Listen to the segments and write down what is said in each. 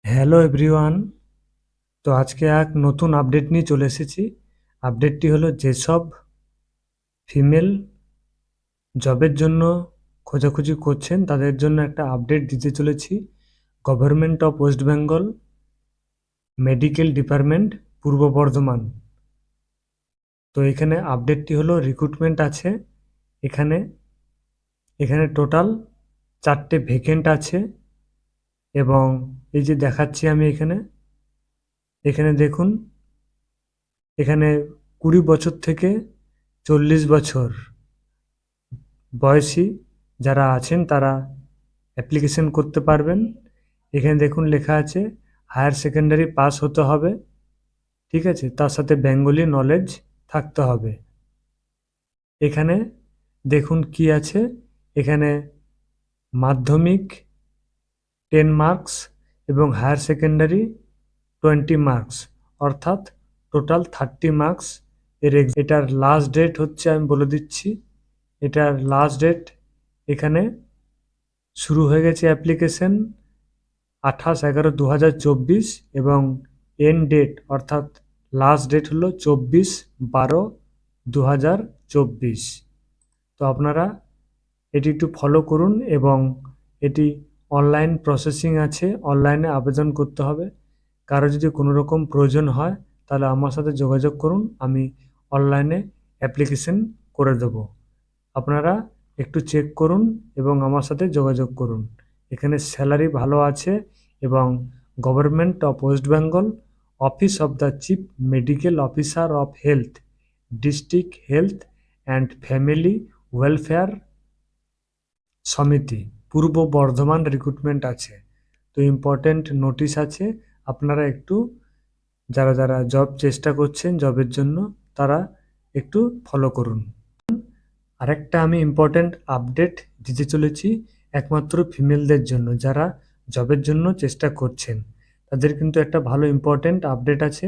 Hello everyone. তো আজকে এক নতুন আপডেট নিয়ে চলে এসেছি। আপডেটটি হলো যেসব ফিমেল জবের জন্য খোঁজাখুঁজি করছেন তাদের জন্য একটা আপডেট দিতে চলেছি। Government of West Bengal medical department পূর্ব বর্ধমান। তো এখানে আপডেটটি হলো রিক্রুটমেন্ট আছে। এখানে এখানে টোটাল 4টে ভ্যাকেন্ট আছে এবং এই যে দেখাচ্ছি আমি এখানে এখানে দেখুন, এখানে 20 বছর থেকে 40 বছর বয়সী যারা আছেন তারা অ্যাপ্লিকেশন করতে পারবেন। এখানে দেখুন লেখা আছে হায়ার সেকেন্ডারি পাস হতে হবে, ঠিক আছে, তার সাথে বেঙ্গলি নলেজ থাকতে হবে। এখানে দেখুন কি আছে, এখানে মাধ্যমিক 10 মার্কস এবং হায়ার সেকেন্ডারি 20 মার্কস, অর্থাৎ টোটাল 30 মার্কস এটার লাস্ট ডেট হচ্ছে, আমি বলে দিচ্ছি, এটার লাস্ট ডেট এখানে শুরু হয়ে গেছে অ্যাপ্লিকেশন 28/11/2024 এবং এন্ড ডেট অর্থাৎ লাস্ট ডেট হলো 24/12/2024। তো আপনারা এটি একটু ফলো করুন এবং এটি অনলাইন প্রসেসিং আছে, অনলাইনে আবেদন করতে হবে। কারো যদি কোনো রকম প্রয়োজন হয় তাহলে আমার সাথে যোগাযোগ করুন, আমি অনলাইনে অ্যাপ্লিকেশন করে দেব। আপনারা একটু চেক করুন এবং আমার সাথে যোগাযোগ করুন। এখানে স্যালারি ভালো আছে এবং government of West Bengal office of the chief medical officer of health, district health and family welfare সমিতি, পূর্ব বর্ধমান রিক্রুটমেন্ট আছে। তো ইম্পর্টেন্ট নোটিশ আছে, আপনারা একটু যারা যারা জব চেষ্টা করছেন জবের জন্য তারা একটু ফলো করুন। আরেকটা আমি ইম্পর্ট্যান্ট আপডেট দিতে চলেছি একমাত্র ফিমেলদের জন্য, যারা জবের জন্য চেষ্টা করছেন তাদের কিন্তু একটা ভালো ইম্পর্ট্যান্ট আপডেট আছে,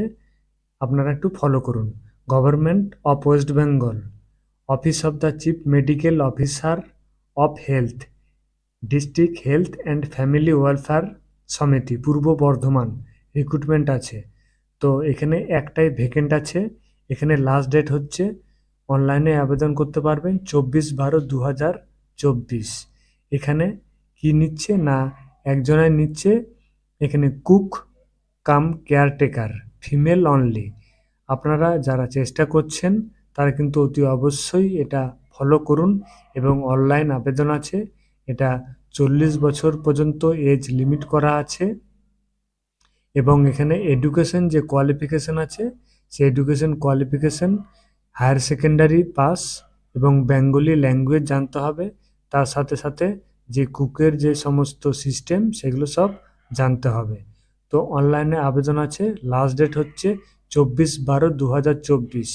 আপনারা একটু ফলো করুন। Government of West Bengal office of the chief medical officer of health, district health and family welfare সমিতি, পূর্ব বর্ধমান রিক্রুটমেন্ট আছে। তো এখানে একটাই ভ্যাকেন্ট আছে। এখানে লাস্ট ডেট হচ্ছে, অনলাইনে আবেদন করতে পারবেন 24/12/2024। এখানে কি নিচ্ছে না, একজনের নিচ্ছে এখানে কুক কাম কেয়ারটেকার, ফিমেল অনলি। আপনারা যারা চেষ্টা করছেন তারা কিন্তু অতি অবশ্যই এটা ফলো করুন এবং অনলাইন আবেদন আছে। এটা 40 বছর পর্যন্ত এজ লিমিট করা আছে এবং এখানে এডুকেশন যে কোয়ালিফিকেশন আছে সেই education qualification higher secondary pass এবং বেঙ্গলি ল্যাঙ্গুয়েজ জানতে হবে, তার সাথে সাথে যে কুকের যে সমস্ত সিস্টেম সেগুলো সব জানতে হবে। তো অনলাইনে আবেদন আছে, লাস্ট ডেট হচ্ছে 24/12/2024।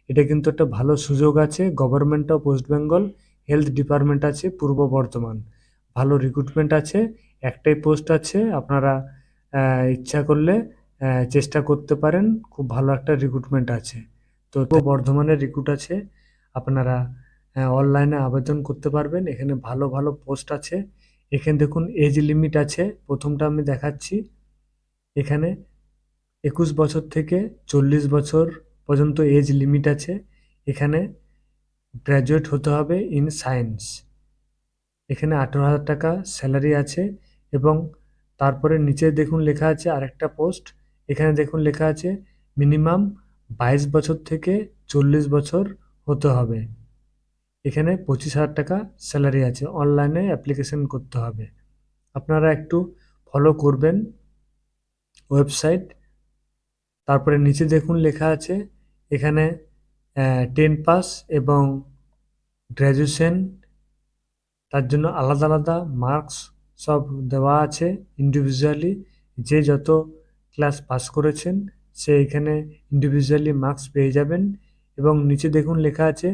এটা কিন্তু একটা ভালো সুযোগ আছে, government of West Bengal health department আছে পূর্ব বর্ধমান, ভালো রিক্রুটমেন্ট আছে, একটাই পোস্ট আছে। আপনারা ইচ্ছা করলে চেষ্টা করতে পারেন, খুব ভালো একটা রিক্রুটমেন্ট আছে। তো বর্ধমানের রিক্রুট আছে, আপনারা অনলাইনে আবেদন করতে পারবেন। এখানে ভালো ভালো পোস্ট আছে। এখানে দেখুন এজ লিমিট আছে, প্রথমটা আমি দেখাচ্ছি। এখানে 21 বছর থেকে 40 বছর পর্যন্ত এজ লিমিট আছে। এখানে গ্র্যাজুয়েট হতে হবে ইন সায়েন্স। এখানে 18,000 টাকা স্যালারি আছে এবং তারপরে নিচে দেখুন লেখা আছে আরেকটা পোস্ট। এখানে দেখুন লেখা আছে মিনিমাম 22 বছর থেকে 40 বছর হতে হবে। এখানে 25,000 টাকা স্যালারি আছে, অনলাইনে অ্যাপ্লিকেশন করতে হবে। আপনারা একটু ফলো করবেন ওয়েবসাইট। তারপরে নিচে দেখুন লেখা আছে এখানে 10 পাস এবং গ্র্যাজুয়েশন, তার জন্য আলাদা আলাদা মার্কস সব দেওয়া আছে ইন্ডিভিজুয়ালি। যে যত ক্লাস পাস করেছেন সে এখানে ইন্ডিভিজুয়ালি মার্কস পেয়ে যাবেন। এবং নিচে দেখুন লেখা আছে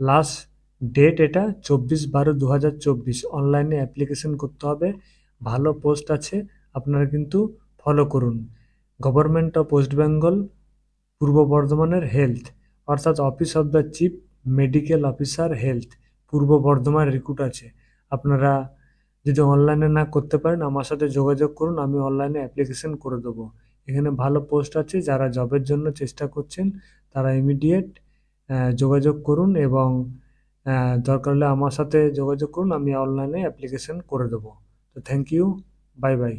লাস্ট ডেট এটা 24/12/2024, অনলাইনে অ্যাপ্লিকেশন করতে হবে। ভালো পোস্ট আছে, আপনারা কিন্তু ফলো করুন। গভর্নমেন্ট অফ ওয়েস্ট বেঙ্গল পূর্ব বর্ধমানের হেলথ, অর্থাৎ office of the chief medical officer health, Purba Bardhaman recruit আছে। আপনারা যদি অনলাইনে না করতে পারেন আমার সাথে যোগাযোগ করুন, আমি অনলাইনে অ্যাপ্লিকেশন করে দেবো। এখানে ভালো পোস্ট আছে, যারা জবের জন্য চেষ্টা করছেন তারা ইমিডিয়েট যোগাযোগ করুন এবং দরকার হলে আমার সাথে যোগাযোগ করুন, আমি অনলাইনে অ্যাপ্লিকেশন করে দেবো। তো থ্যাংক ইউ, বাই বাই।